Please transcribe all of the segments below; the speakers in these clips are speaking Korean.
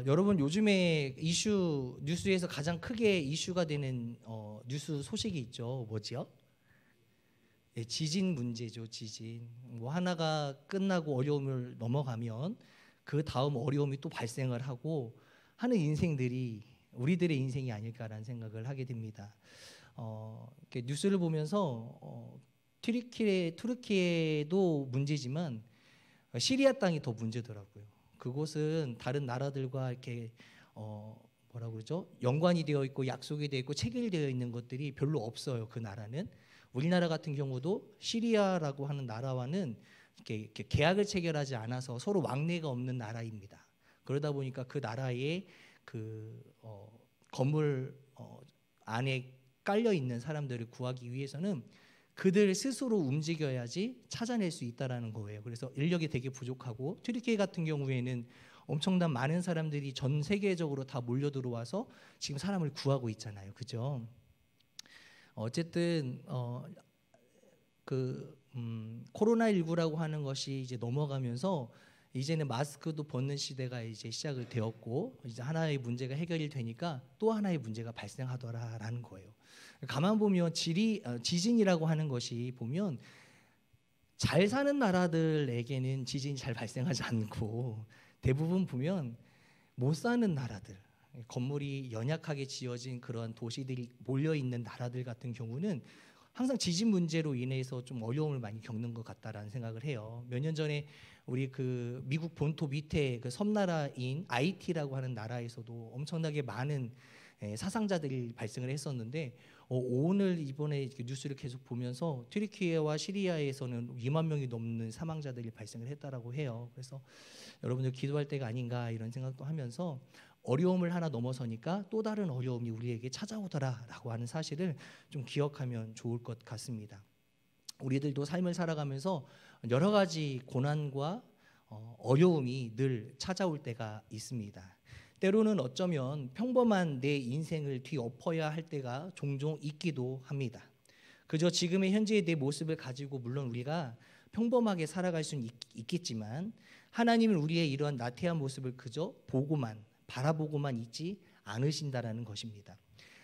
여러분 요즘에 뉴스에서 가장 크게 이슈가 되는 뉴스 소식이 있죠. 뭐지요? 네, 지진 문제죠. 지진. 뭐 하나가 끝나고 어려움을 넘어가면 그 다음 어려움이 또 발생을 하고 하는 인생들이 우리들의 인생이 아닐까라는 생각을 하게 됩니다. 이렇게 뉴스를 보면서 투르키에도 문제지만 시리아 땅이 더 문제더라고요. 그곳은 다른 나라들과 이렇게 뭐라고 그러죠? 연관이 되어 있고 약속이 되어 있고 체결되어 있는 것들이 별로 없어요. 그 나라는. 우리나라 같은 경우도 시리아라고 하는 나라와는 이렇게 계약을 체결하지 않아서 서로 왕래가 없는 나라입니다. 그러다 보니까 그 나라의 그 건물 안에 깔려 있는 사람들을 구하기 위해서는 그들 스스로 움직여야지 찾아낼 수 있다라는 거예요. 그래서 인력이 되게 부족하고 튀르키예 같은 경우에는 엄청난 많은 사람들이 전 세계적으로 다 몰려 들어와서 지금 사람을 구하고 있잖아요. 그죠? 어쨌든 코로나19라고 하는 것이 이제 넘어가면서 이제는 마스크도 벗는 시대가 이제 시작을 되었고 이제 하나의 문제가 해결이 되니까 또 하나의 문제가 발생하더라라는 거예요. 가만 보면 지진이라고 하는 것이 보면 잘 사는 나라들에게는 지진이 잘 발생하지 않고 대부분 보면 못 사는 나라들, 건물이 연약하게 지어진 그런 도시들이 몰려 있는 나라들 같은 경우는 항상 지진 문제로 인해서 좀 어려움을 많이 겪는 것 같다라는 생각을 해요. 몇 년 전에 우리 그 미국 본토 밑에 그 섬나라인 아이티라고 하는 나라에서도 엄청나게 많은 사상자들이 발생을 했었는데 오늘 이번에 뉴스를 계속 보면서 튀르키예와 시리아에서는 2만 명이 넘는 사망자들이 발생을 했다라고 해요. 그래서 여러분들 기도할 때가 아닌가 이런 생각도 하면서 어려움을 하나 넘어서니까 또 다른 어려움이 우리에게 찾아오더라라고 하는 사실을 좀 기억하면 좋을 것 같습니다. 우리들도 삶을 살아가면서 여러 가지 고난과 어려움이 늘 찾아올 때가 있습니다. 때로는 어쩌면 평범한 내 인생을 뒤엎어야 할 때가 종종 있기도 합니다. 그저 지금의 현재의 내 모습을 가지고 물론 우리가 평범하게 살아갈 수는 있겠지만 하나님은 우리의 이러한 나태한 모습을 그저 바라보고만 있지 않으신다라는 것입니다.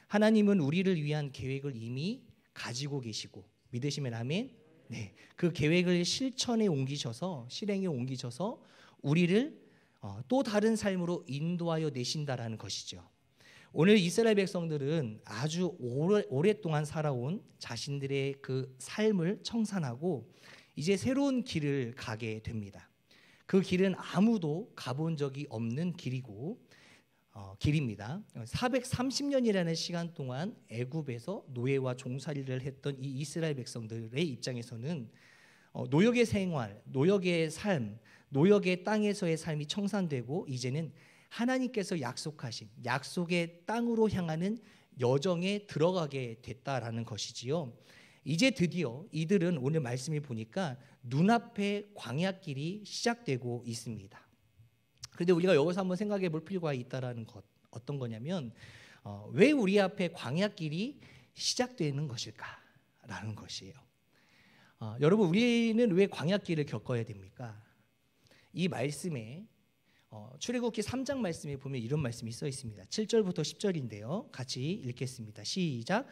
하나님은 우리를 위한 계획을 이미 가지고 계시고 믿으시면 아멘. 네, 그 계획을 실행에 옮기셔서 우리를 또 다른 삶으로 인도하여 내신다라는 것이죠. 오늘 이스라엘 백성들은 아주 오랫동안 살아온 자신들의 그 삶을 청산하고 이제 새로운 길을 가게 됩니다. 그 길은 아무도 가본 적이 없는 길입니다. 430년이라는 시간 동안 애굽에서 노예와 종살이를 했던 이 이스라엘 백성들의 입장에서는 노역의 생활, 노역의 삶, 노역의 땅에서의 삶이 청산되고 이제는 하나님께서 약속하신 약속의 땅으로 향하는 여정에 들어가게 됐다라는 것이지요. 이제 드디어 이들은 오늘 말씀을 보니까 눈앞에 광야길이 시작되고 있습니다. 그런데 우리가 여기서 한번 생각해 볼 필요가 있다라는 것 어떤 거냐면 왜 우리 앞에 광야길이 시작되는 것일까라는 것이에요. 여러분 우리는 왜 광야길을 겪어야 됩니까? 이 말씀에 출애굽기 3장 말씀에 보면 이런 말씀이 써 있습니다. 7절부터 10절인데요. 같이 읽겠습니다. 시작.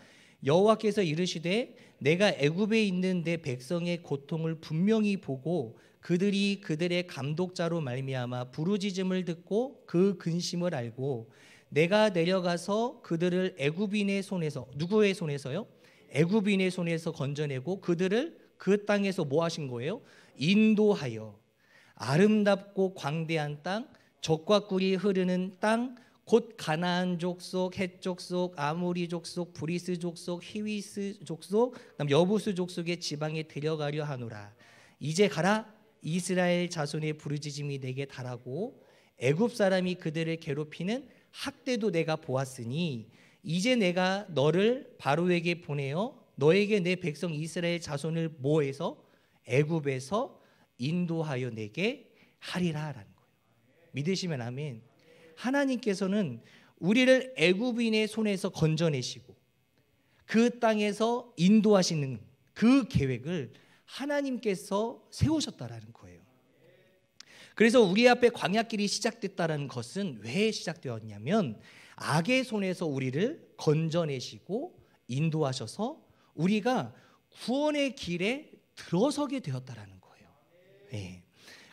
여호와께서 이르시되 내가 애굽에 있는 내 백성의 고통을 분명히 보고 그들이 그들의 감독자로 말미암아 부르짖음을 듣고 그 근심을 알고 내가 내려가서 그들을 애굽인의 손에서 누구의 손에서요? 애굽인의 손에서 건져내고 그들을 그 땅에서 뭐 하신 거예요? 인도하여 아름답고 광대한 땅, 젖과 꿀이 흐르는 땅, 곧 가나안 족속, 헷 족속, 아모리 족속, 브리스 족속, 히위스 족속, 그다음 여부스 족속의 지방에 데려가려 하노라. 이제 가라. 이스라엘 자손의 부르짖음이 내게 달하고 애굽 사람이 그들을 괴롭히는 학대도 내가 보았으니 이제 내가 너를 바로에게 보내어 너에게 내 백성 이스라엘 자손을 모에서 애굽에서 인도하여 내게 하리라라는 거예요. 믿으시면 아멘. 하나님께서는 우리를 애굽인의 손에서 건져내시고 그 땅에서 인도하시는 그 계획을 하나님께서 세우셨다라는 거예요. 그래서 우리 앞에 광야길이 시작됐다는 것은 왜 시작되었냐면 악의 손에서 우리를 건져내시고 인도하셔서 우리가 구원의 길에 들어서게 되었다라는 거예요. 네.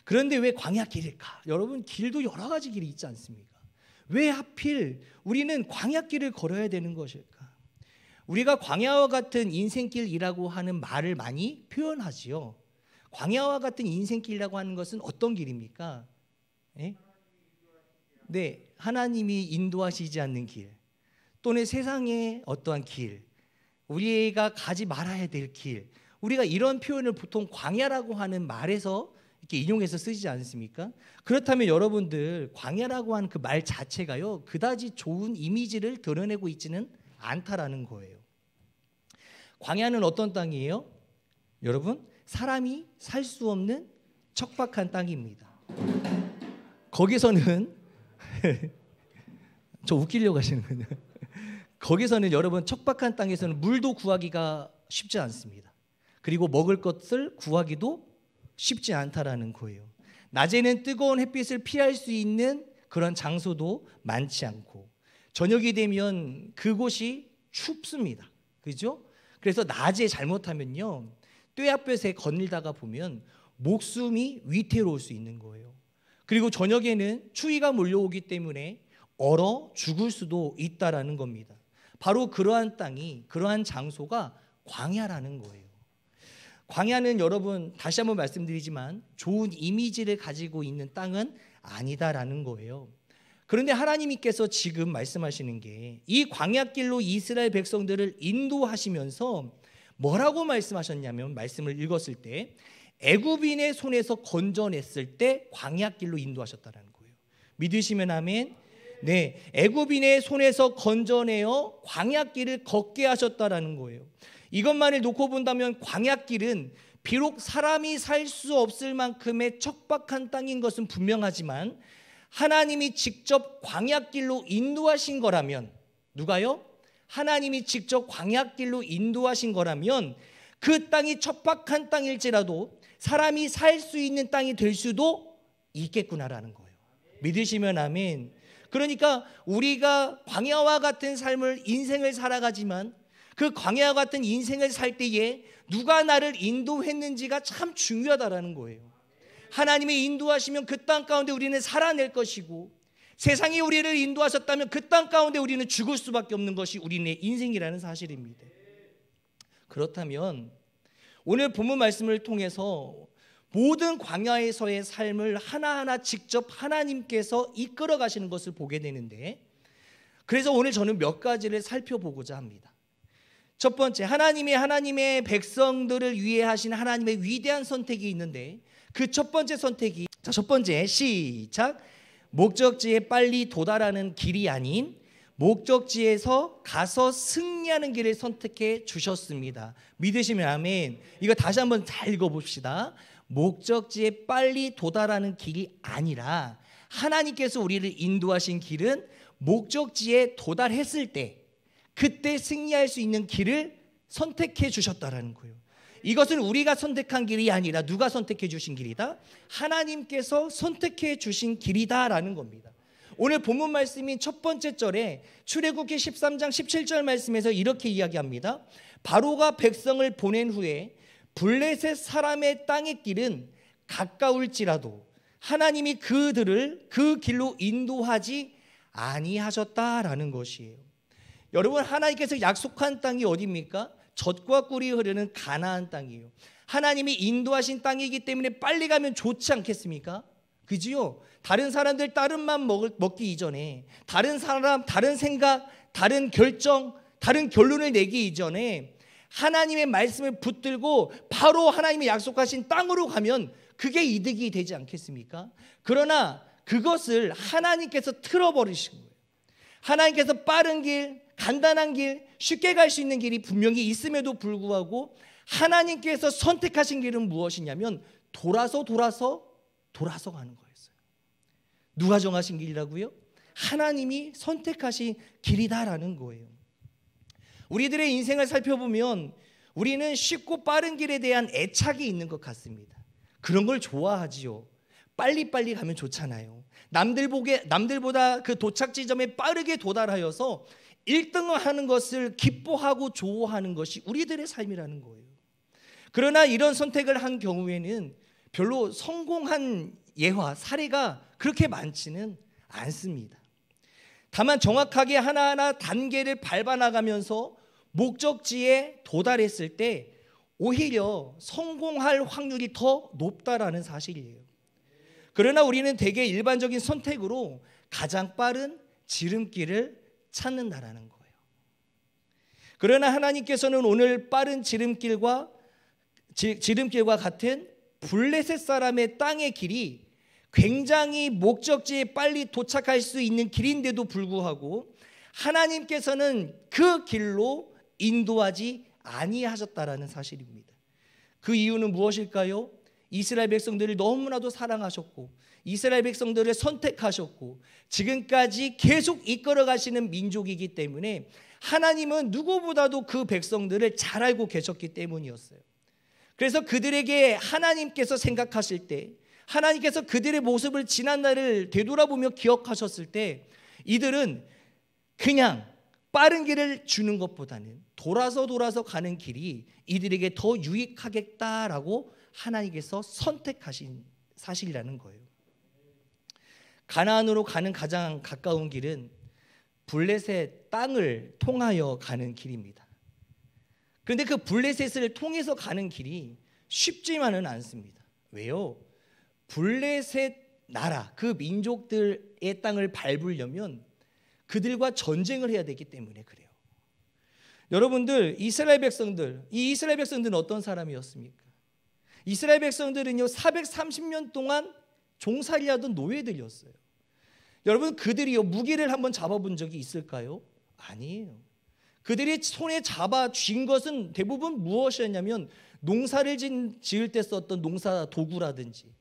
그런데 왜 광야길일까? 여러분, 길도 여러 가지 길이 있지 않습니까? 왜 하필 우리는 광야길을 걸어야 되는 것일까? 우리가 광야와 같은 인생길이라고 하는 말을 많이 표현하지요. 광야와 같은 인생길이라고 하는 것은 어떤 길입니까? 네? 네, 하나님이 인도하시지 않는 길, 또는 세상의 어떠한 길, 우리가 가지 말아야 될 길, 우리가 이런 표현을 보통 광야라고 하는 말에서 이렇게 인용해서 쓰지 않습니까? 그렇다면 여러분들, 광야라고 하는 그 말 자체가요, 그다지 좋은 이미지를 드러내고 있지는 않다라는 거예요. 광야는 어떤 땅이에요? 여러분, 사람이 살 수 없는 척박한 땅입니다. 거기서는 저 웃기려고 하시는 거예요. 거기서는 여러분, 척박한 땅에서는 물도 구하기가 쉽지 않습니다. 그리고 먹을 것을 구하기도 쉽지 않다라는 거예요. 낮에는 뜨거운 햇빛을 피할 수 있는 그런 장소도 많지 않고, 저녁이 되면 그곳이 춥습니다. 그죠? 그래서 낮에 잘못하면요, 떼앞볕에 거닐다가 보면 목숨이 위태로울 수 있는 거예요. 그리고 저녁에는 추위가 몰려오기 때문에 얼어 죽을 수도 있다라는 겁니다. 바로 그러한 땅이, 그러한 장소가 광야라는 거예요. 광야는 여러분, 다시 한번 말씀드리지만 좋은 이미지를 가지고 있는 땅은 아니다라는 거예요. 그런데 하나님께서 지금 말씀하시는 게, 이 광야길로 이스라엘 백성들을 인도하시면서 뭐라고 말씀하셨냐면, 말씀을 읽었을 때 애굽인의 손에서 건져냈을 때 광야길로 인도하셨다는 거예요. 믿으시면 아멘. 네, 애굽인의 손에서 건져내어 광야길을 걷게 하셨다라는 거예요. 이것만을 놓고 본다면 광야길은 비록 사람이 살 수 없을 만큼의 척박한 땅인 것은 분명하지만, 하나님이 직접 광야길로 인도하신 거라면, 누가요? 하나님이 직접 광야길로 인도하신 거라면 그 땅이 척박한 땅일지라도 사람이 살 수 있는 땅이 될 수도 있겠구나라는 거예요. 믿으시면 아멘. 그러니까 우리가 광야와 같은 삶을, 인생을 살아가지만 그 광야와 같은 인생을 살 때에 누가 나를 인도했는지가 참 중요하다라는 거예요. 하나님이 인도하시면 그 땅 가운데 우리는 살아낼 것이고, 세상이 우리를 인도하셨다면 그 땅 가운데 우리는 죽을 수밖에 없는 것이 우리의 인생이라는 사실입니다. 그렇다면 오늘 본문 말씀을 통해서 모든 광야에서의 삶을 하나하나 직접 하나님께서 이끌어 가시는 것을 보게 되는데, 그래서 오늘 저는 몇 가지를 살펴보고자 합니다. 첫 번째, 하나님의 백성들을 위해 하신 하나님의 위대한 선택이 있는데, 그 첫 번째 선택이, 자, 첫 번째, 시작. 목적지에 빨리 도달하는 길이 아닌 목적지에서 가서 승리하는 길을 선택해 주셨습니다. 믿으시면 아멘. 이거 다시 한번 잘 읽어봅시다. 목적지에 빨리 도달하는 길이 아니라 하나님께서 우리를 인도하신 길은 목적지에 도달했을 때 그때 승리할 수 있는 길을 선택해 주셨다라는 거예요. 이것은 우리가 선택한 길이 아니라 누가 선택해 주신 길이다? 하나님께서 선택해 주신 길이다라는 겁니다. 오늘 본문 말씀인 첫 번째 절에 출애굽기 13장 17절 말씀에서 이렇게 이야기합니다. 바로가 백성을 보낸 후에 블레셋 사람의 땅의 길은 가까울지라도 하나님이 그들을 그 길로 인도하지 아니하셨다라는 것이에요. 여러분, 하나님께서 약속한 땅이 어디입니까? 젖과 꿀이 흐르는 가나안 땅이에요. 하나님이 인도하신 땅이기 때문에 빨리 가면 좋지 않겠습니까? 그지요? 다른 사람들 다른 맘 먹기 이전에, 다른 사람, 다른 생각, 다른 결정, 다른 결론을 내기 이전에 하나님의 말씀을 붙들고 바로 하나님이 약속하신 땅으로 가면 그게 이득이 되지 않겠습니까? 그러나 그것을 하나님께서 틀어버리신 거예요. 하나님께서 빠른 길, 간단한 길, 쉽게 갈 수 있는 길이 분명히 있음에도 불구하고 하나님께서 선택하신 길은 무엇이냐면 돌아서 가는 거였어요. 누가 정하신 길이라고요? 하나님이 선택하신 길이다라는 거예요. 우리들의 인생을 살펴보면 우리는 쉽고 빠른 길에 대한 애착이 있는 것 같습니다. 그런 걸 좋아하지요. 빨리빨리 가면 좋잖아요. 남들보다 그 도착 지점에 빠르게 도달하여서 1등을 하는 것을 기뻐하고 좋아하는 것이 우리들의 삶이라는 거예요. 그러나 이런 선택을 한 경우에는 별로 성공한 예화, 사례가 그렇게 많지는 않습니다. 다만 정확하게 하나하나 단계를 밟아나가면서 목적지에 도달했을 때 오히려 성공할 확률이 더 높다라는 사실이에요. 그러나 우리는 대개 일반적인 선택으로 가장 빠른 지름길을 찾는다라는 거예요. 그러나 하나님께서는 오늘 빠른 지름길과 같은 블레셋 사람의 땅의 길이 굉장히 목적지에 빨리 도착할 수 있는 길인데도 불구하고 하나님께서는 그 길로 인도하지 아니하셨다라는 사실입니다. 그 이유는 무엇일까요? 이스라엘 백성들을 너무나도 사랑하셨고 이스라엘 백성들을 선택하셨고 지금까지 계속 이끌어 가시는 민족이기 때문에 하나님은 누구보다도 그 백성들을 잘 알고 계셨기 때문이었어요. 그래서 그들에게 하나님께서 생각하실 때, 하나님께서 그들의 모습을 지난날을 되돌아보며 기억하셨을 때 이들은 그냥 빠른 길을 주는 것보다는 돌아서 가는 길이 이들에게 더 유익하겠다라고 하나님께서 선택하신 사실이라는 거예요. 가나안으로 가는 가장 가까운 길은 블레셋 땅을 통하여 가는 길입니다. 그런데 그 블레셋을 통해서 가는 길이 쉽지만은 않습니다. 왜요? 블레셋 나라, 그 민족들의 땅을 밟으려면 그들과 전쟁을 해야 되기 때문에 그래요. 여러분들, 이 이스라엘 백성들은 어떤 사람이었습니까? 이스라엘 백성들은요 430년 동안 종살이하던 노예들이었어요. 여러분, 그들이요 무기를 한번 잡아본 적이 있을까요? 아니에요. 그들이 손에 잡아 쥔 것은 대부분 무엇이었냐면 농사를 지을 때 썼던 농사 도구라든지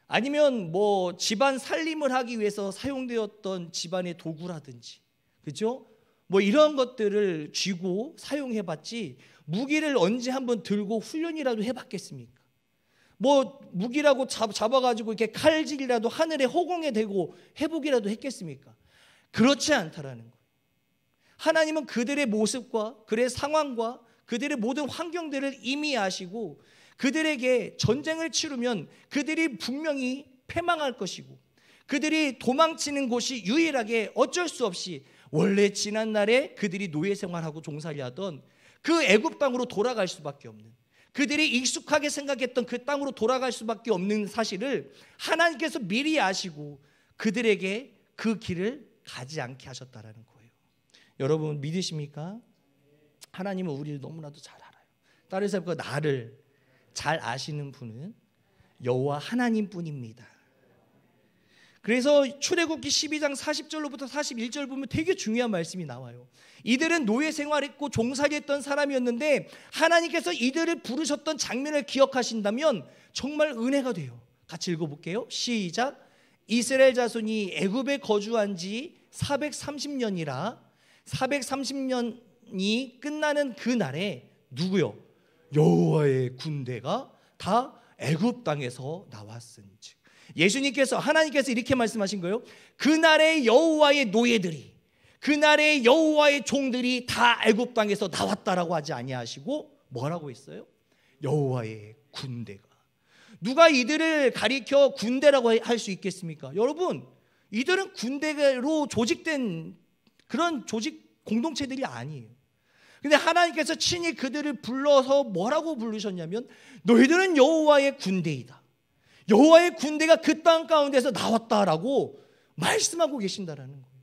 아니면 뭐 집안 살림을 하기 위해서 사용되었던 집안의 도구라든지, 그렇죠? 뭐 이런 것들을 쥐고 사용해봤지 무기를 언제 한번 들고 훈련이라도 해봤겠습니까? 뭐 무기라고 잡아가지고 이렇게 칼질이라도 하늘에 허공에 대고 해보기라도 했겠습니까? 그렇지 않다라는 거예요. 하나님은 그들의 모습과 그들의 상황과 그들의 모든 환경들을 이미 아시고 그들에게 전쟁을 치르면 그들이 분명히 패망할 것이고 그들이 도망치는 곳이 유일하게 어쩔 수 없이 원래 지난날에 그들이 노예 생활하고 종살이하던 그 애굽 땅으로 돌아갈 수밖에 없는, 그들이 익숙하게 생각했던 그 땅으로 돌아갈 수밖에 없는 사실을 하나님께서 미리 아시고 그들에게 그 길을 가지 않게 하셨다라는 거예요. 여러분 믿으십니까? 하나님은 우리를 너무나도 잘 알아요. 다른 사람과 나를 잘 아시는 분은 여호와 하나님뿐입니다. 그래서 출애굽기 12장 40절로부터 41절 보면 되게 중요한 말씀이 나와요. 이들은 노예 생활했고 종살이했던 사람이었는데 하나님께서 이들을 부르셨던 장면을 기억하신다면 정말 은혜가 돼요. 같이 읽어볼게요. 시작. 이스라엘 자손이 애굽에 거주한 지 430년이라 430년이 끝나는 그 날에 누구요? 여호와의 군대가 다 애굽 땅에서 나왔은즉. 예수님께서, 하나님께서 이렇게 말씀하신 거예요. 그날의 여호와의 노예들이, 그날의 여호와의 종들이 다 애굽 땅에서 나왔다라고 하지 아니하시고 뭐라고 했어요? 여호와의 군대가. 누가 이들을 가리켜 군대라고 할 수 있겠습니까? 여러분, 이들은 군대로 조직된 그런 조직 공동체들이 아니에요. 근데 하나님께서 친히 그들을 불러서 뭐라고 부르셨냐면 너희들은 여호와의 군대이다. 여호와의 군대가 그 땅 가운데서 나왔다라고 말씀하고 계신다라는 거예요.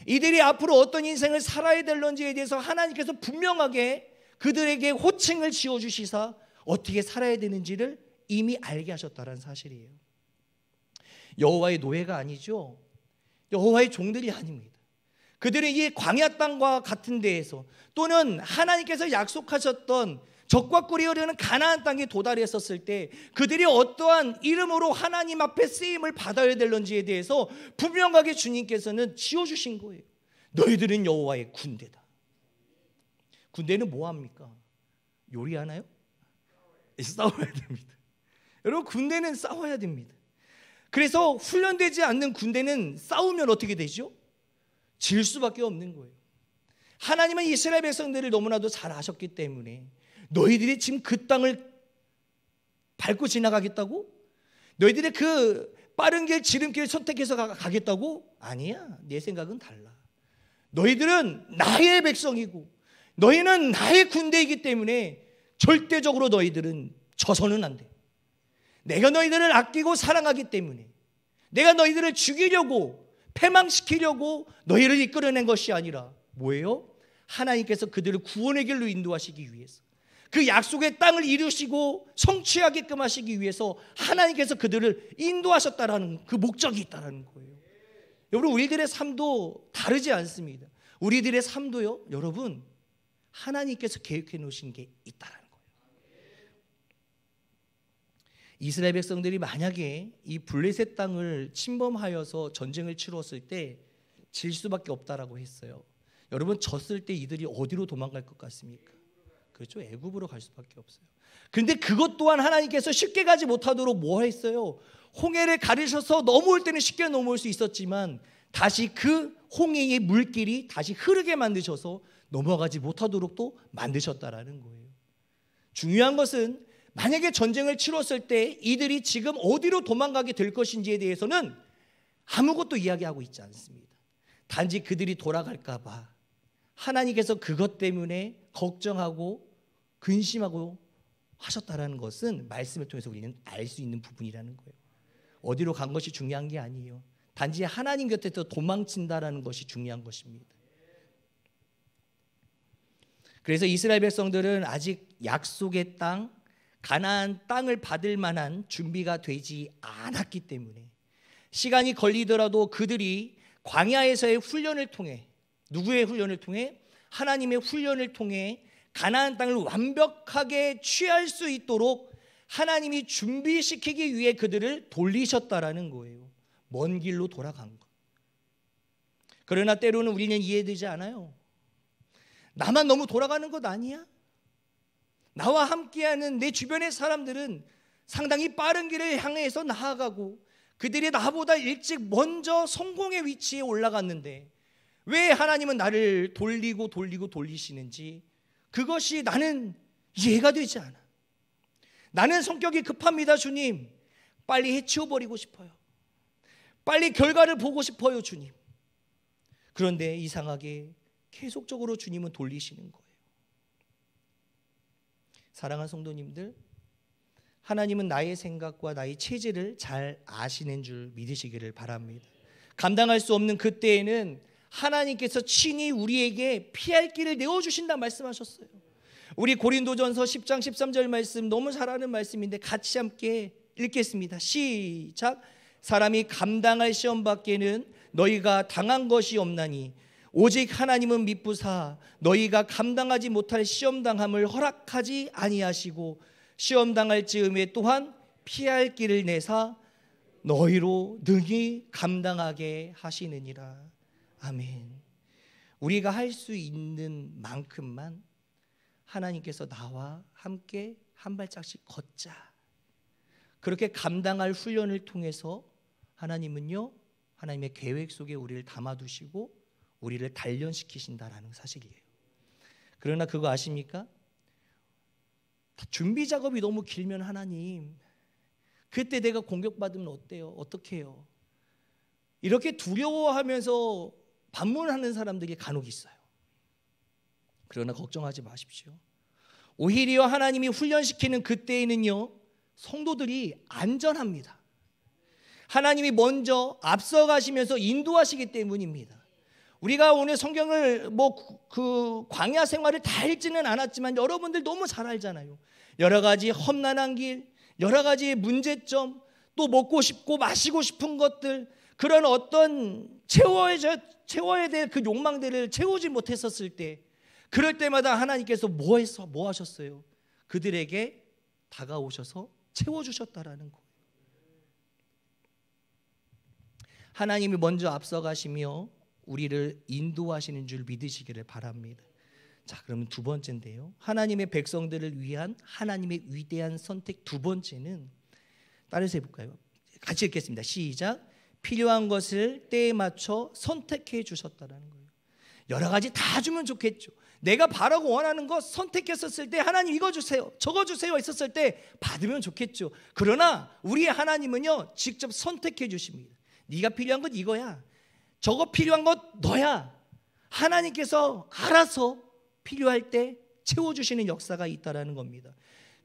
이들이 앞으로 어떤 인생을 살아야 될런지에 대해서 하나님께서 분명하게 그들에게 호칭을 지어주시사 어떻게 살아야 되는지를 이미 알게 하셨다는 사실이에요. 여호와의 노예가 아니죠. 여호와의 종들이 아닙니다. 그들은 이 광야 땅과 같은 데에서 또는 하나님께서 약속하셨던 적과 꿀이 흐르는 가나안 땅에 도달했었을 때 그들이 어떠한 이름으로 하나님 앞에 쓰임을 받아야 될런지에 대해서 분명하게 주님께서는 지어주신 거예요. 너희들은 여호와의 군대다. 군대는 뭐합니까? 요리하나요? 싸워야 됩니다. 여러분, 군대는 싸워야 됩니다. 그래서 훈련되지 않는 군대는 싸우면 어떻게 되죠? 질 수밖에 없는 거예요. 하나님은 이스라엘 백성들을 너무나도 잘 아셨기 때문에 너희들이 지금 그 땅을 밟고 지나가겠다고? 너희들이 그 빠른 길, 지름길을 선택해서 가겠다고? 아니야, 내 생각은 달라. 너희들은 나의 백성이고 너희는 나의 군대이기 때문에 절대적으로 너희들은 져서는 안 돼. 내가 너희들을 아끼고 사랑하기 때문에, 내가 너희들을 죽이려고 패망시키려고 너희를 이끌어낸 것이 아니라 뭐예요? 하나님께서 그들을 구원의 길로 인도하시기 위해서, 그 약속의 땅을 이루시고 성취하게끔 하시기 위해서 하나님께서 그들을 인도하셨다라는 그 목적이 있다라는 거예요. 여러분, 우리들의 삶도 다르지 않습니다. 우리들의 삶도요, 여러분, 하나님께서 계획해 놓으신 게 있다라는 거예요. 이스라엘 백성들이 만약에 이 블레셋 땅을 침범하여서 전쟁을 치루었을 때 질 수밖에 없다라고 했어요. 여러분, 졌을 때 이들이 어디로 도망갈 것 같습니까? 그렇죠, 애굽으로 갈 수밖에 없어요. 그런데 그것 또한 하나님께서 쉽게 가지 못하도록 뭐 했어요? 홍해를 가르셔서 넘어올 때는 쉽게 넘어올 수 있었지만 다시 그 홍해의 물길이 다시 흐르게 만드셔서 넘어가지 못하도록 또 만드셨다라는 거예요. 중요한 것은 만약에 전쟁을 치렀을 때 이들이 지금 어디로 도망가게 될 것인지에 대해서는 아무것도 이야기하고 있지 않습니다. 단지 그들이 돌아갈까 봐 하나님께서 그것 때문에 걱정하고 근심하고 하셨다라는 것은 말씀을 통해서 우리는 알 수 있는 부분이라는 거예요. 어디로 간 것이 중요한 게 아니에요. 단지 하나님 곁에서 도망친다라는 것이 중요한 것입니다. 그래서 이스라엘 백성들은 아직 약속의 땅, 가나안 땅을 받을 만한 준비가 되지 않았기 때문에 시간이 걸리더라도 그들이 광야에서의 훈련을 통해, 누구의 훈련을 통해? 하나님의 훈련을 통해 가나안 땅을 완벽하게 취할 수 있도록 하나님이 준비시키기 위해 그들을 돌리셨다라는 거예요. 먼 길로 돌아간 것. 그러나 때로는 우리는 이해되지 않아요. 나만 너무 돌아가는 것 아니야? 나와 함께하는 내 주변의 사람들은 상당히 빠른 길을 향해서 나아가고 그들이 나보다 일찍 먼저 성공의 위치에 올라갔는데 왜 하나님은 나를 돌리시는지 그것이 나는 이해가 되지 않아. 나는 성격이 급합니다, 주님. 빨리 해치워버리고 싶어요. 빨리 결과를 보고 싶어요, 주님. 그런데 이상하게 계속적으로 주님은 돌리시는 거예요. 사랑하는 성도님들, 하나님은 나의 생각과 나의 체질을 잘 아시는 줄 믿으시기를 바랍니다. 감당할 수 없는 그때에는 하나님께서 친히 우리에게 피할 길을 내어주신다 말씀하셨어요. 우리 고린도전서 10장 13절 말씀 너무 잘 아는 말씀인데 같이 함께 읽겠습니다. 시작. 사람이 감당할 시험 밖에는 너희가 당한 것이 없나니 오직 하나님은 미쁘사 너희가 감당하지 못할 시험 당함을 허락하지 아니하시고 시험 당할 즈음에 또한 피할 길을 내사 너희로 능히 감당하게 하시느니라. 아멘. 우리가 할 수 있는 만큼만 하나님께서 나와 함께 한 발짝씩 걷자. 그렇게 감당할 훈련을 통해서 하나님은요, 하나님의 계획 속에 우리를 담아두시고 우리를 단련시키신다라는 사실이에요. 그러나 그거 아십니까? 준비 작업이 너무 길면 하나님, 그때 내가 공격받으면 어때요? 어떻게 해요? 이렇게 두려워하면서 반문하는 사람들이 간혹 있어요. 그러나 걱정하지 마십시오. 오히려 하나님이 훈련시키는 그때에는요, 성도들이 안전합니다. 하나님이 먼저 앞서가시면서 인도하시기 때문입니다. 우리가 오늘 성경을 그 광야 생활을 다 읽지는 않았지만 여러분들 너무 잘 알잖아요. 여러 가지 험난한 길, 여러 가지 문제점, 또 먹고 싶고 마시고 싶은 것들, 그런 어떤 채워야 될 그 욕망들을 채우지 못했었을 때, 그럴 때마다 하나님께서 뭐 하셨어요? 그들에게 다가오셔서 채워주셨다라는 거예요. 하나님이 먼저 앞서가시며 우리를 인도하시는 줄 믿으시기를 바랍니다. 자, 그러면 두 번째인데요, 하나님의 백성들을 위한 하나님의 위대한 선택 두 번째는 따라서 해볼까요? 같이 읽겠습니다. 시작. 필요한 것을 때에 맞춰 선택해 주셨다라는 거예요. 여러 가지 다 주면 좋겠죠. 내가 바라고 원하는 것 선택했었을 때 하나님 이거 주세요, 저거 주세요 했었을 때 받으면 좋겠죠. 그러나 우리 하나님은요 직접 선택해 주십니다. 네가 필요한 것 이거야, 저거 필요한 것 너야. 하나님께서 알아서 필요할 때 채워주시는 역사가 있다라는 겁니다.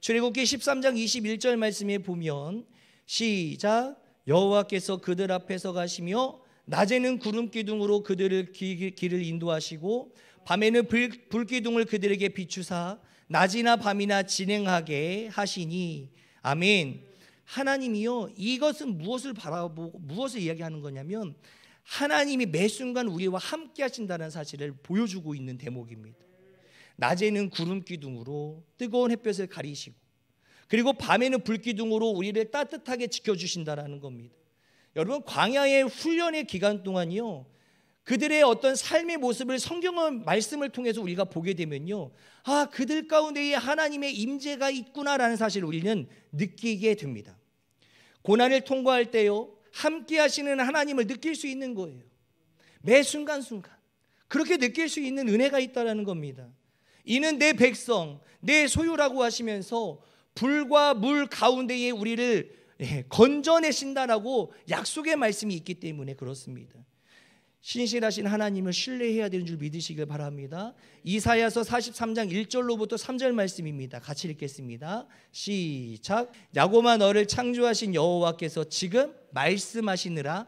출애굽기 13장 21절 말씀에 보면 시작. 여호와께서 그들 앞에서 가시며 낮에는 구름 기둥으로 그들을 길을 인도하시고 밤에는 불기둥을 그들에게 비추사 낮이나 밤이나 진행하게 하시니. 아멘. 하나님이요 이것은 무엇을 바라보고 무엇을 이야기하는 거냐면 하나님이 매 순간 우리와 함께 하신다는 사실을 보여주고 있는 대목입니다. 낮에는 구름 기둥으로 뜨거운 햇볕을 가리시고 그리고 밤에는 불기둥으로 우리를 따뜻하게 지켜주신다는 겁니다. 여러분 광야의 훈련의 기간 동안이요 그들의 어떤 삶의 모습을 성경의 말씀을 통해서 우리가 보게 되면요 아 그들 가운데에 하나님의 임재가 있구나라는 사실을 우리는 느끼게 됩니다. 고난을 통과할 때요 함께 하시는 하나님을 느낄 수 있는 거예요. 매 순간순간 그렇게 느낄 수 있는 은혜가 있다는 겁니다. 이는 내 백성 내 소유라고 하시면서 불과 물 가운데에 우리를 건져내신다라고 약속의 말씀이 있기 때문에 그렇습니다. 신실하신 하나님을 신뢰해야 되는 줄 믿으시길 바랍니다. 이사야서 43장 1절로부터 3절 말씀입니다. 같이 읽겠습니다. 시작. 야곱아 너를 창조하신 여호와께서 지금 말씀하시느라.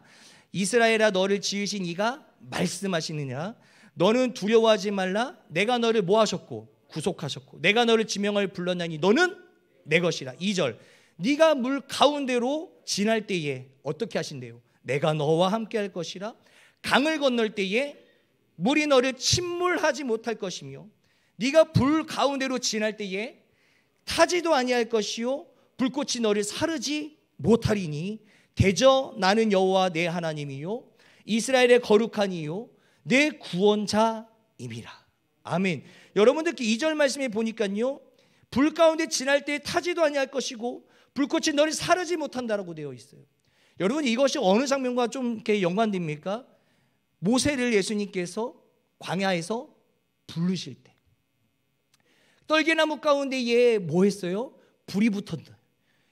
이스라엘아 너를 지으신 이가 말씀하시느냐. 너는 두려워하지 말라. 내가 너를 뭐 하셨고 구속하셨고 내가 너를 지명을 불렀나니 너는 내 것이라. 2절. 네가 물 가운데로 지날 때에 어떻게 하신대요? 내가 너와 함께 할 것이라. 강을 건널 때에 물이 너를 침몰하지 못할 것이며 네가 불 가운데로 지날 때에 타지도 아니할 것이요 불꽃이 너를 사르지 못하리니 대저 나는 여호와 내 하나님이요 이스라엘의 거룩한 이요 내 구원자임이라. 아멘. 여러분들 2절 말씀에 보니까요 불 가운데 지날 때에 타지도 아니할 것이고 불꽃이 너를 사르지 못한다라고 되어 있어요. 여러분 이것이 어느 장면과 좀 이렇게 연관됩니까? 모세를 예수님께서 광야에서 부르실 때 떨게나무 가운데에 뭐 했어요? 불이 붙었다.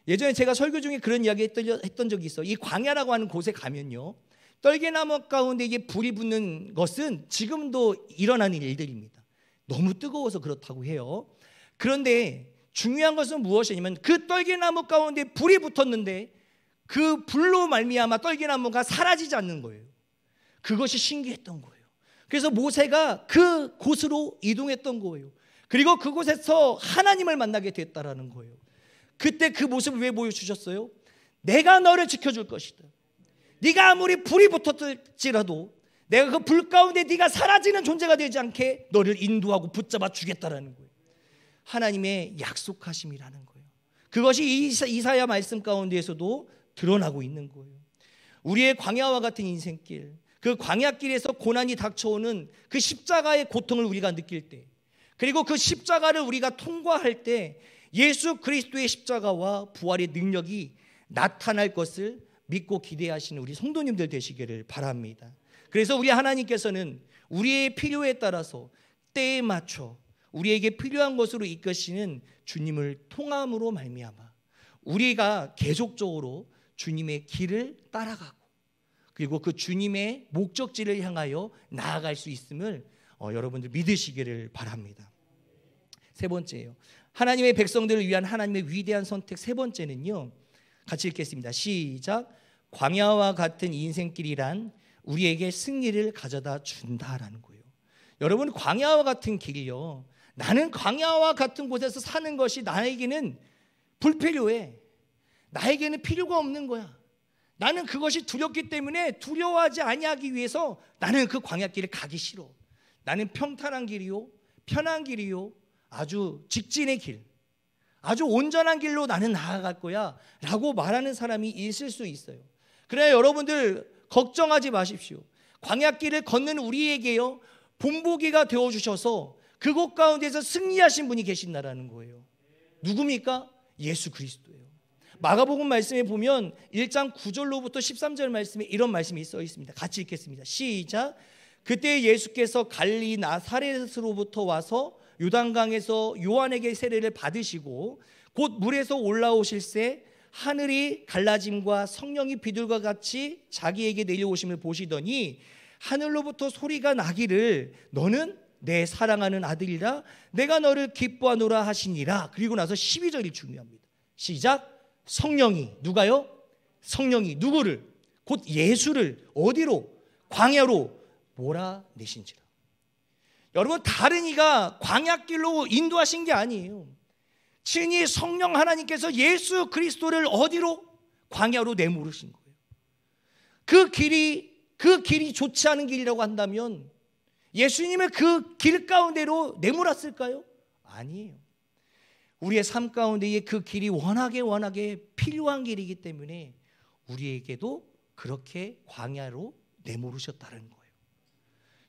예전에 제가 설교 중에 그런 이야기 했던 적이 있어요. 이 광야라고 하는 곳에 가면요 떨게나무 가운데에 불이 붙는 것은 지금도 일어나는 일들입니다. 너무 뜨거워서 그렇다고 해요. 그런데 중요한 것은 무엇이냐면 그 떨게나무 가운데 불이 붙었는데 그 불로 말미암아 떨게나무가 사라지지 않는 거예요. 그것이 신기했던 거예요. 그래서 모세가 그 곳으로 이동했던 거예요. 그리고 그곳에서 하나님을 만나게 됐다라는 거예요. 그때 그 모습을 왜 보여주셨어요? 내가 너를 지켜줄 것이다. 네가 아무리 불이 붙었을지라도 내가 그 불 가운데 네가 사라지는 존재가 되지 않게 너를 인도하고 붙잡아 주겠다라는 거예요. 하나님의 약속하심이라는 거예요. 그것이 이사야 말씀 가운데에서도 드러나고 있는 거예요. 우리의 광야와 같은 인생길, 그 광야길에서 고난이 닥쳐오는 그 십자가의 고통을 우리가 느낄 때, 그리고 그 십자가를 우리가 통과할 때 예수 그리스도의 십자가와 부활의 능력이 나타날 것을 믿고 기대하시는 우리 성도님들 되시기를 바랍니다. 그래서 우리 하나님께서는 우리의 필요에 따라서 때에 맞춰 우리에게 필요한 것으로 이끄시는 주님을 통함으로 말미암아 우리가 계속적으로 주님의 길을 따라가고 그리고 그 주님의 목적지를 향하여 나아갈 수 있음을 여러분들 믿으시기를 바랍니다. 세 번째예요. 하나님의 백성들을 위한 하나님의 위대한 선택 세 번째는요. 같이 읽겠습니다. 시작. 광야와 같은 인생길이란 우리에게 승리를 가져다 준다라는 거예요. 여러분 광야와 같은 길이요. 나는 광야와 같은 곳에서 사는 것이 나에게는 불필요해. 나에게는 필요가 없는 거야. 나는 그것이 두렵기 때문에 두려워하지 아니하기 위해서 나는 그 광야길을 가기 싫어. 나는 평탄한 길이요, 편한 길이요, 아주 직진의 길, 아주 온전한 길로 나는 나아갈 거야 라고 말하는 사람이 있을 수 있어요. 그러나 여러분들 걱정하지 마십시오. 광야길을 걷는 우리에게요 본보기가 되어주셔서 그곳 가운데서 승리하신 분이 계신다라는 거예요. 누굽니까? 예수 그리스도예요. 마가복음 말씀에 보면 1장 9절로부터 13절 말씀에 이런 말씀이 써 있습니다. 같이 읽겠습니다. 시작. 그때 예수께서 갈릴리 나사렛으로부터 와서 요단강에서 요한에게 세례를 받으시고 곧 물에서 올라오실새 하늘이 갈라짐과 성령이 비둘과 같이 자기에게 내려오심을 보시더니 하늘로부터 소리가 나기를 너는 내 사랑하는 아들이라 내가 너를 기뻐하노라 하시니라. 그리고 나서 12절이 중요합니다. 시작. 성령이 누가요? 성령이 누구를? 곧 예수를 어디로? 광야로 몰아내신지라. 여러분, 다른 이가 광야길로 인도하신 게 아니에요. 친히 성령 하나님께서 예수 그리스도를 어디로? 광야로 내모르신 거예요. 그 길이 좋지 않은 길이라고 한다면 예수님을 그 길 가운데로 내몰았을까요? 아니에요. 우리의 삶 가운데에 그 길이 워낙에 필요한 길이기 때문에 우리에게도 그렇게 광야로 내모르셨다는 거예요.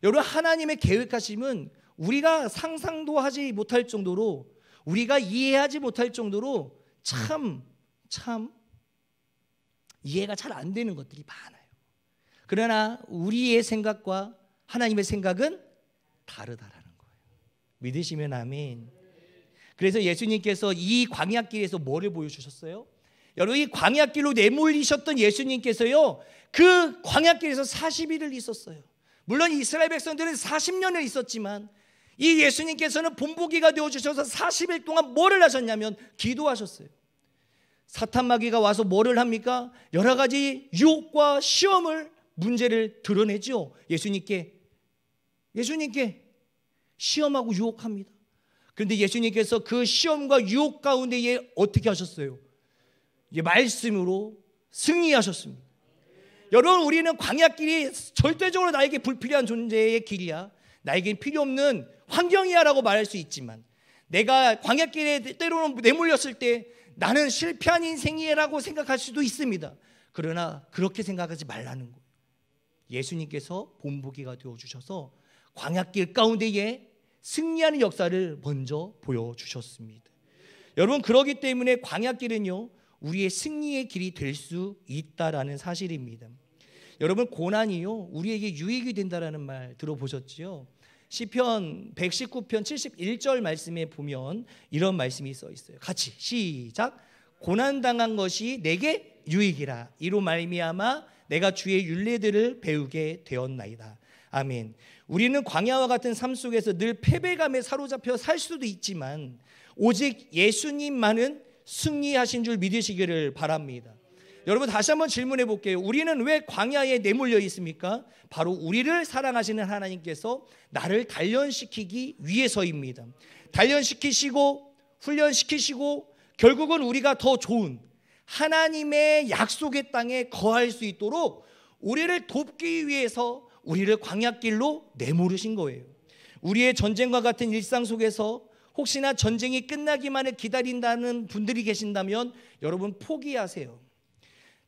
여러분, 하나님의 계획하심은 우리가 상상도 하지 못할 정도로, 우리가 이해하지 못할 정도로 참 이해가 잘 안 되는 것들이 많아요. 그러나 우리의 생각과 하나님의 생각은 다르다라는 거예요. 믿으시면 아멘. 그래서 예수님께서 이 광야길에서 뭐를 보여주셨어요? 여러분, 이 광야길로 내몰리셨던 예수님께서요, 그 광야길에서 40일을 있었어요. 물론 이스라엘 백성들은 40년을 있었지만 이 예수님께서는 본보기가 되어주셔서 40일 동안 뭐를 하셨냐면 기도하셨어요. 사탄 마귀가 와서 뭐를 합니까? 여러 가지 유혹과 시험을, 문제를 드러내죠. 예수님께 시험하고 유혹합니다. 그런데 예수님께서 그 시험과 유혹 가운데에 어떻게 하셨어요? 말씀으로 승리하셨습니다. 여러분, 우리는 광야길이 절대적으로 나에게 불필요한 존재의 길이야, 나에겐 필요 없는 환경이야 라고 말할 수 있지만, 내가 광야길에 때로는 내몰렸을 때 나는 실패한 인생이라고 생각할 수도 있습니다. 그러나 그렇게 생각하지 말라는 거예요. 예수님께서 본보기가 되어주셔서 광야길 가운데에 승리하는 역사를 먼저 보여주셨습니다. 여러분, 그렇기 때문에 광야길은요, 우리의 승리의 길이 될 수 있다라는 사실입니다. 여러분, 고난이요, 우리에게 유익이 된다라는 말 들어보셨지요? 시편 119편 71절 말씀에 보면 이런 말씀이 써 있어요. 같이 시작. 고난당한 것이 내게 유익이라. 이로 말미암아 내가 주의 율례들을 배우게 되었나이다. 아멘. 우리는 광야와 같은 삶 속에서 늘 패배감에 사로잡혀 살 수도 있지만 오직 예수님만은 승리하신 줄 믿으시기를 바랍니다. 여러분, 다시 한번 질문해 볼게요. 우리는 왜 광야에 내몰려 있습니까? 바로 우리를 사랑하시는 하나님께서 나를 단련시키기 위해서입니다. 단련시키시고 훈련시키시고 결국은 우리가 더 좋은 하나님의 약속의 땅에 거할 수 있도록 우리를 돕기 위해서 우리를 광야길로 내모르신 거예요. 우리의 전쟁과 같은 일상 속에서 혹시나 전쟁이 끝나기만을 기다린다는 분들이 계신다면 여러분, 포기하세요.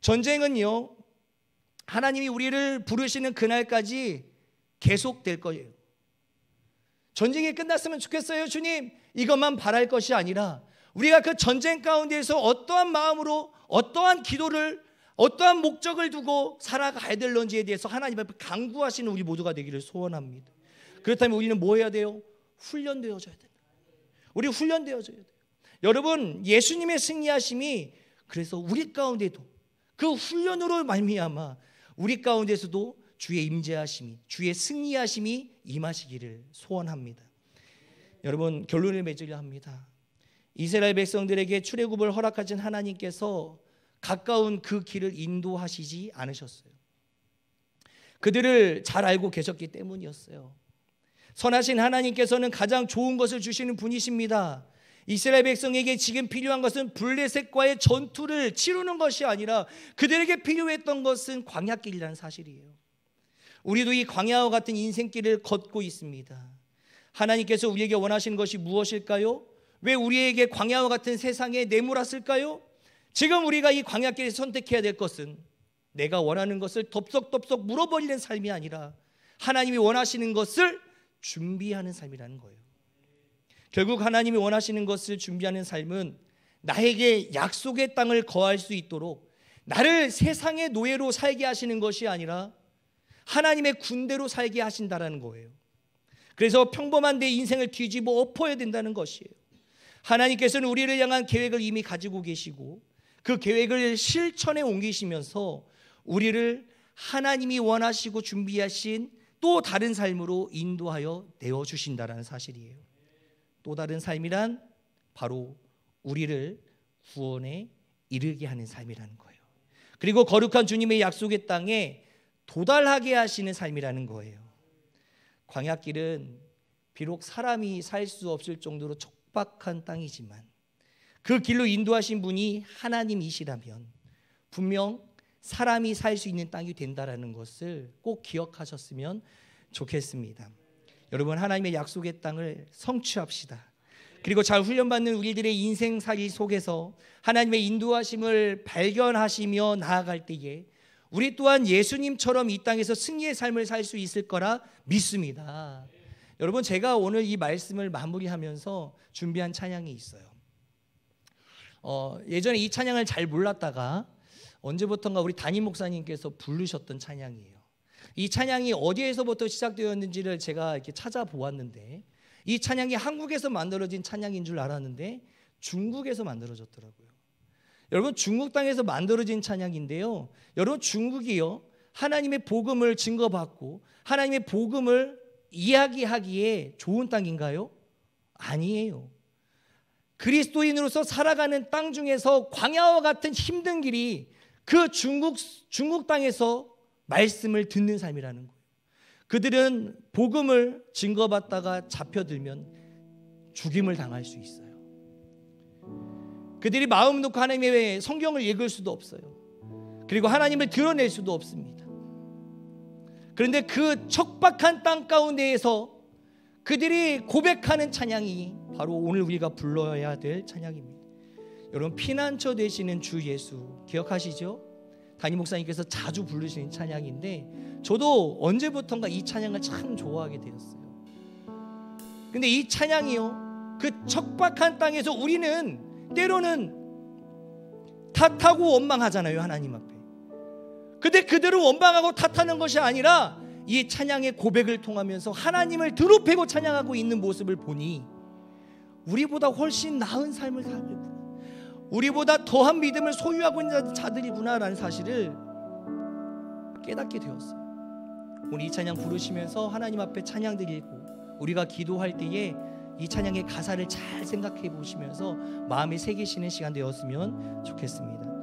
전쟁은요, 하나님이 우리를 부르시는 그날까지 계속될 거예요. 전쟁이 끝났으면 좋겠어요, 주님, 이것만 바랄 것이 아니라 우리가 그 전쟁 가운데에서 어떠한 마음으로, 어떠한 기도를, 어떠한 목적을 두고 살아가야 될런지에 대해서 하나님 앞에 간구하시는 우리 모두가 되기를 소원합니다. 그렇다면 우리는 뭐 해야 돼요? 훈련되어져야 돼요. 우리 훈련되어져야 돼요. 여러분, 예수님의 승리하심이 그래서 우리 가운데도 그 훈련으로 말미암아 우리 가운데서도 주의 임재하심이, 주의 승리하심이 임하시기를 소원합니다. 여러분, 결론을 맺으려 합니다. 이스라엘 백성들에게 출애굽을 허락하신 하나님께서 가까운 그 길을 인도하시지 않으셨어요. 그들을 잘 알고 계셨기 때문이었어요. 선하신 하나님께서는 가장 좋은 것을 주시는 분이십니다. 이스라엘 백성에게 지금 필요한 것은 블레셋과의 전투를 치르는 것이 아니라 그들에게 필요했던 것은 광야길이라는 사실이에요. 우리도 이 광야와 같은 인생길을 걷고 있습니다. 하나님께서 우리에게 원하시는 것이 무엇일까요? 왜 우리에게 광야와 같은 세상에 내몰았을까요? 지금 우리가 이 광야길에서 선택해야 될 것은 내가 원하는 것을 덥석덥석 물어버리는 삶이 아니라 하나님이 원하시는 것을 준비하는 삶이라는 거예요. 결국 하나님이 원하시는 것을 준비하는 삶은 나에게 약속의 땅을 거할 수 있도록 나를 세상의 노예로 살게 하시는 것이 아니라 하나님의 군대로 살게 하신다라는 거예요. 그래서 평범한 내 인생을 뒤집어 엎어야 된다는 것이에요. 하나님께서는 우리를 향한 계획을 이미 가지고 계시고 그 계획을 실천에 옮기시면서 우리를 하나님이 원하시고 준비하신 또 다른 삶으로 인도하여 내어주신다는 사실이에요. 또 다른 삶이란 바로 우리를 구원에 이르게 하는 삶이라는 거예요. 그리고 거룩한 주님의 약속의 땅에 도달하게 하시는 삶이라는 거예요. 광야길은 비록 사람이 살 수 없을 정도로 척박한 땅이지만 그 길로 인도하신 분이 하나님이시라면 분명 사람이 살 수 있는 땅이 된다라는 것을 꼭 기억하셨으면 좋겠습니다. 여러분, 하나님의 약속의 땅을 성취합시다. 그리고 잘 훈련받는 우리들의 인생살이 속에서 하나님의 인도하심을 발견하시며 나아갈 때에 우리 또한 예수님처럼 이 땅에서 승리의 삶을 살 수 있을 거라 믿습니다. 여러분, 제가 오늘 이 말씀을 마무리하면서 준비한 찬양이 있어요. 예전에 이 찬양을 잘 몰랐다가 언제부턴가 우리 담임 목사님께서 부르셨던 찬양이에요. 이 찬양이 어디에서부터 시작되었는지를 제가 이렇게 찾아보았는데 이 찬양이 한국에서 만들어진 찬양인 줄 알았는데 중국에서 만들어졌더라고요. 여러분, 중국 땅에서 만들어진 찬양인데요. 여러분, 중국이요, 하나님의 복음을 증거받고 하나님의 복음을 이야기하기에 좋은 땅인가요? 아니에요. 그리스도인으로서 살아가는 땅 중에서 광야와 같은 힘든 길이 그 중국 땅에서 말씀을 듣는 삶이라는 거예요. 그들은 복음을 증거받다가 잡혀들면 죽임을 당할 수 있어요. 그들이 마음 놓고 하나님의 성경을 읽을 수도 없어요. 그리고 하나님을 드러낼 수도 없습니다. 그런데 그 척박한 땅 가운데에서 그들이 고백하는 찬양이 바로 오늘 우리가 불러야 될 찬양입니다. 여러분, 피난처 되시는 주 예수 기억하시죠? 담임 목사님께서 자주 부르시는 찬양인데 저도 언제부턴가 이 찬양을 참 좋아하게 되었어요. 근데 이 찬양이요, 그 척박한 땅에서 우리는 때로는 탓하고 원망하잖아요, 하나님 앞에. 근데 그대로 원망하고 탓하는 것이 아니라 이 찬양의 고백을 통하면서 하나님을 드높이고 찬양하고 있는 모습을 보니 우리보다 훨씬 나은 삶을 살고 우리보다 더한 믿음을 소유하고 있는 자들이구나라는 사실을 깨닫게 되었어요. 오늘 이 찬양 부르시면서 하나님 앞에 찬양 드리고 우리가 기도할 때에 이 찬양의 가사를 잘 생각해 보시면서 마음에 새기시는 시간 되었으면 좋겠습니다.